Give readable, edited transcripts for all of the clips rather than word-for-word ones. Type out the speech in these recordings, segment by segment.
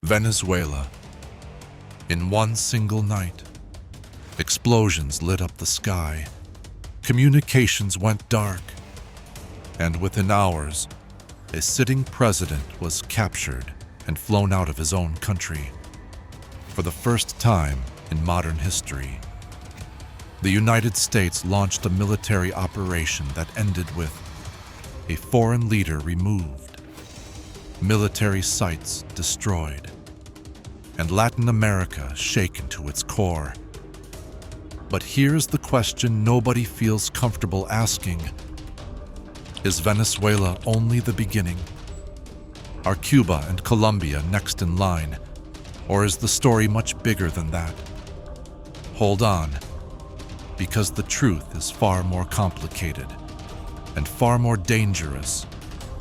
Venezuela. In one single night, explosions lit up the sky, communications went dark, and within hours, a sitting president was captured and flown out of his own country. For the first time in modern history, the United States launched a military operation that ended with a foreign leader removed, military sites destroyed, and Latin America shaken to its core. But here's the question nobody feels comfortable asking. Is Venezuela only the beginning? Are Cuba and Colombia next in line? Or is the story much bigger than that? Hold on, because the truth is far more complicated and far more dangerous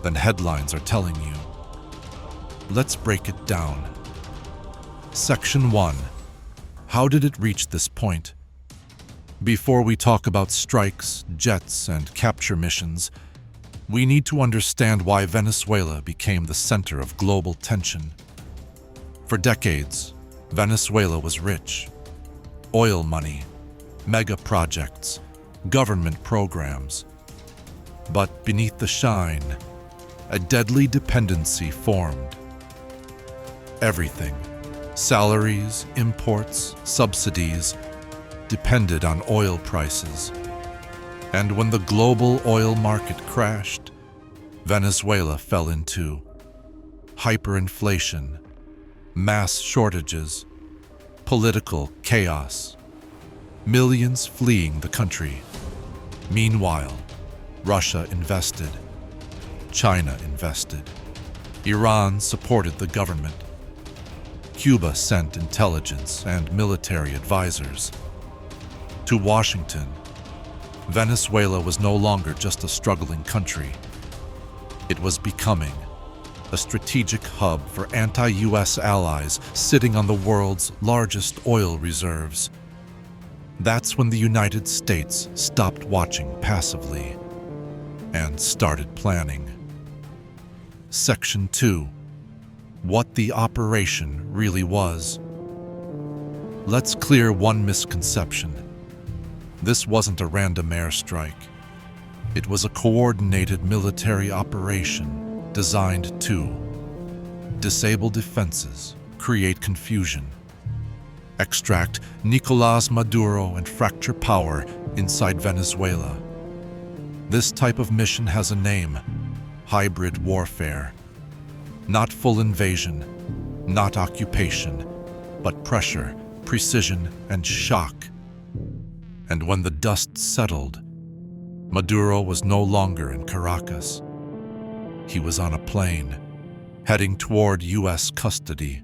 than headlines are telling you. Let's break it down. Section 1. How did it reach this point? Before we talk about strikes, jets, and capture missions, we need to understand why Venezuela became the center of global tension. For decades, Venezuela was rich. Oil money, mega projects, government programs. But beneath the shine, a deadly dependency formed. Everything, salaries, imports, subsidies, depended on oil prices. And when the global oil market crashed, Venezuela fell into hyperinflation, mass shortages, political chaos, millions fleeing the country. Meanwhile, Russia invested, China invested, Iran supported the government, Cuba sent intelligence and military advisors. To Washington, Venezuela was no longer just a struggling country. It was becoming a strategic hub for anti-US allies sitting on the world's largest oil reserves. That's when the United States stopped watching passively and started planning. Section 2. What the operation really was. Let's clear one misconception. This wasn't a random airstrike. It was a coordinated military operation designed to disable defenses, create confusion, extract Nicolás Maduro, and fracture power inside Venezuela. This type of mission has a name: hybrid warfare. Not full invasion, not occupation, but pressure, precision, and shock. And when the dust settled, Maduro was no longer in Caracas. He was on a plane, heading toward U.S. custody.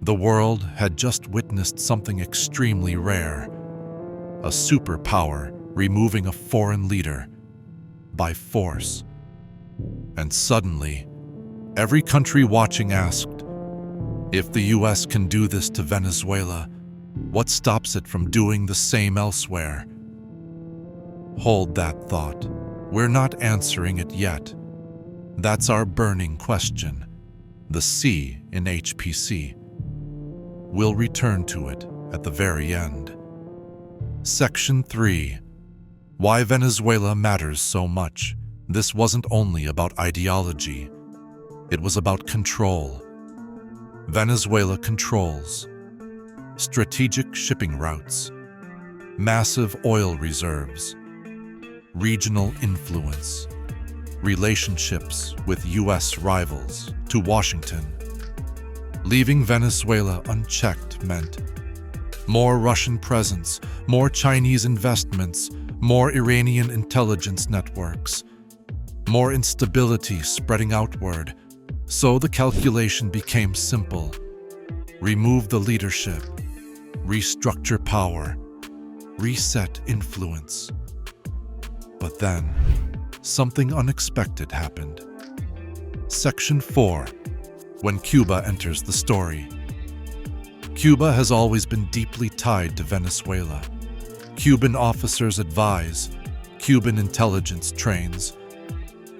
The world had just witnessed something extremely rare: a superpower removing a foreign leader by force. And suddenly, every country watching asked, if the U.S. can do this to Venezuela, what stops it from doing the same elsewhere? Hold that thought. We're not answering it yet. That's our burning question, the C in HPC. We'll return to it at the very end. Section 3. Why Venezuela matters so much. This wasn't only about ideology. It was about control. Venezuela controls strategic shipping routes, massive oil reserves, regional influence, relationships with U.S. rivals. To Washington, leaving Venezuela unchecked meant more Russian presence, more Chinese investments, more Iranian intelligence networks, more instability spreading outward. So the calculation became simple: remove the leadership, restructure power, reset influence. But then, something unexpected happened. Section 4. When Cuba enters the story. Cuba has always been deeply tied to Venezuela. Cuban officers advise, Cuban intelligence trains,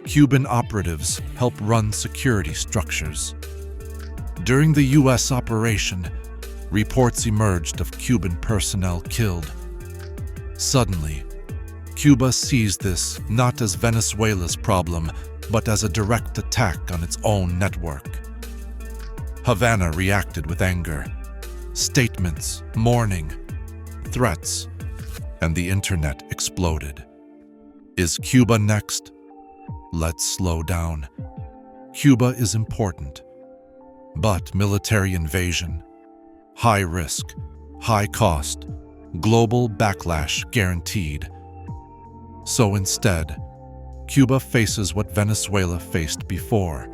Cuban operatives help run security structures. During the U.S. operation, reports emerged of Cuban personnel killed. Suddenly, Cuba sees this not as Venezuela's problem, but as a direct attack on its own network. Havana reacted with anger. Statements, mourning, threats, and the internet exploded. Is Cuba next? Let's slow down. Cuba is important, but military invasion, high risk, high cost, global backlash guaranteed. So instead, Cuba faces what Venezuela faced before: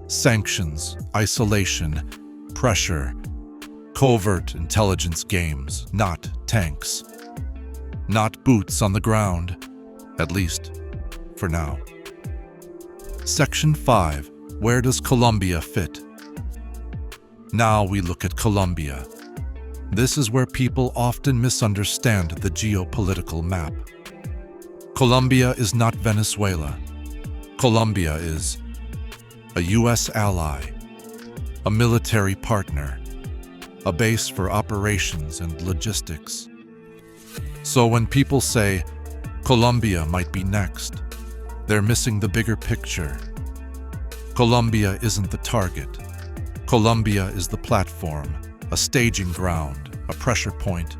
sanctions, isolation, pressure, covert intelligence games, not tanks, not boots on the ground, at least for now. Section 5. Where does Colombia fit? Now we look at Colombia. This is where people often misunderstand the geopolitical map. Colombia is not Venezuela. Colombia is a U.S. ally, a military partner, a base for operations and logistics. So when people say Colombia might be next, they're missing the bigger picture. Colombia isn't the target. Colombia is the platform, a staging ground, a pressure point,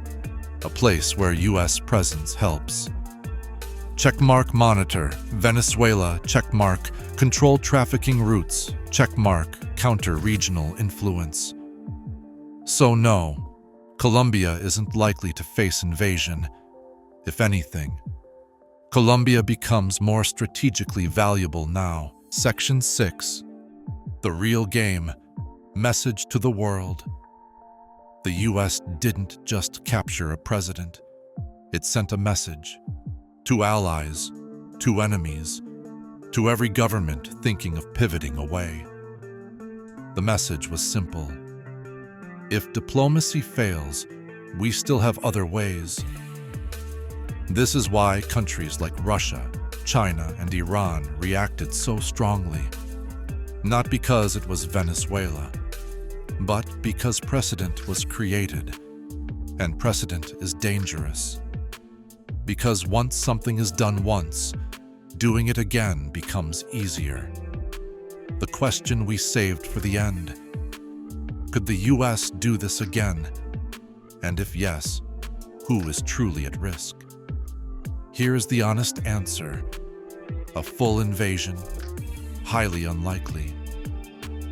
a place where U.S. presence helps. Checkmark monitor, Venezuela, checkmark, control trafficking routes, checkmark, counter regional influence. So no, Colombia isn't likely to face invasion. If anything, Colombia becomes more strategically valuable now. Section 6. The real game. Message to the world. The U.S. didn't just capture a president. It sent a message. To allies, to enemies, to every government thinking of pivoting away. The message was simple. If diplomacy fails, we still have other ways. This is why countries like Russia, China, and Iran reacted so strongly. Not because it was Venezuela, but because precedent was created, and precedent is dangerous. Because once something is done once, doing it again becomes easier. The question we saved for the end: could the U.S. do this again? And if yes, who is truly at risk? Here's the honest answer: a full invasion, highly unlikely.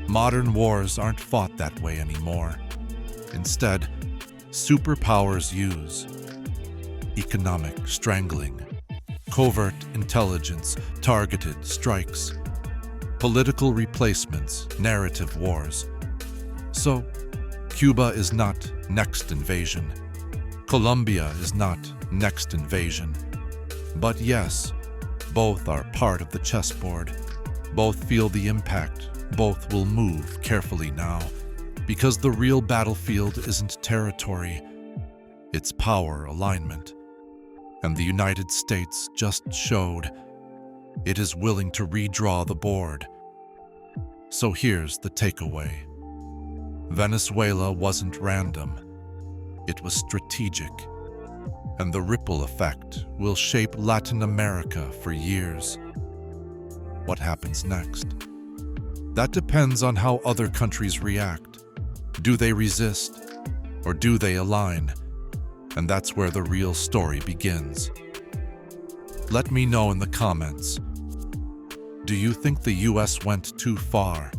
Modern wars aren't fought that way anymore. Instead, superpowers use economic strangling, covert intelligence, targeted strikes, political replacements, narrative wars. So, Cuba is not next invasion. Colombia is not next invasion. But yes, both are part of the chessboard. Both feel the impact. Both will move carefully now, because the real battlefield isn't territory, it's power alignment. And the United States just showed it is willing to redraw the board. So here's the takeaway. Venezuela wasn't random. It was strategic. And the ripple effect will shape Latin America for years. What happens next? That depends on how other countries react. Do they resist, or do they align? And that's where the real story begins. Let me know in the comments. Do you think the U.S. went too far,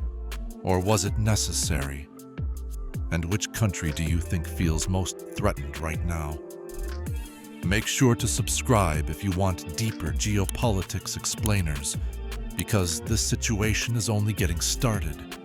or was it necessary? And which country do you think feels most threatened right now? Make sure to subscribe if you want deeper geopolitics explainers, because this situation is only getting started.